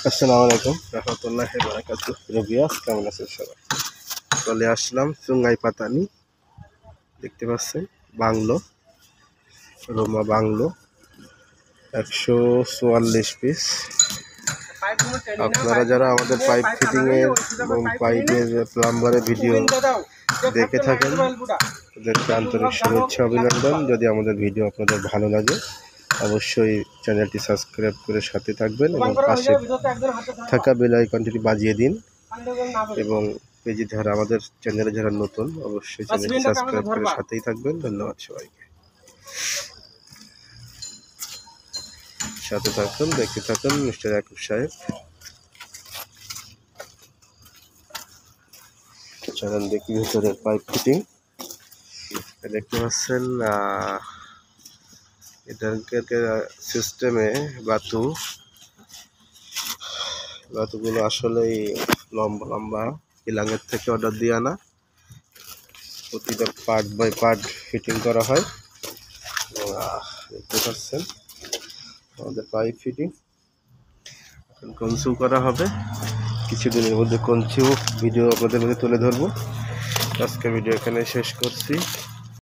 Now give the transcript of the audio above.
আসসালামু আলাইকুম রহমতুল্লাহি ওয়া বারাকাতুহু। রবিয়াস কেমন আছেন সবাই? চলে আসলাম চুঙ্গাই পাতানি, দেখতে পাচ্ছেন বাংলো, রোমা বাংলো 144 পিস। আপনারা যারা আমাদের পাইপ ফিটিংয়ের এবং পাইপের প্লাম্বারের ভিডিও দেখে থাকেন তাদেরকে আন্তরিক শুভেচ্ছা অভিনন্দন। যদি আমাদের ভিডিও আপনাদের ভালো লাগে অবশ্যই চ্যানেলটি সাবস্ক্রাইব করে সাথে থাকবেন এবং পাশে থাকা বেল আইকনটি বাজিয়ে দিন। এবং পেজে যারা আমাদের চ্যানেলে যারা নতুন অবশ্যই চ্যানেলটি সাবস্ক্রাইব করে সাথেই থাকবেন। ধন্যবাদ সবাইকে। সাথে থাকুন, দেখতে থাকুন মিস্টার ইয়াকুব সাহেব। চলেন দেখি ভিতরের পাইপ ফিটিং। দেখতে পাচ্ছেন এটার সিস্টেমে বাতুগুলো আসলেই লম্বা লম্বা ইলাঙ্গের থেকে অর্ডার দিয়ে আনা। প্রতিটা পার্ট বাই পার্ট ফিটিং করা হয়। দেখতে পাচ্ছেন আমাদের পাইপ ফিটিং এখন কনসিউ করা হবে। কিছুদিনের মধ্যে কনসিউ ভিডিও আপনাদের মধ্যে তুলে ধরবো। আজকে ভিডিও এখানে শেষ করছি।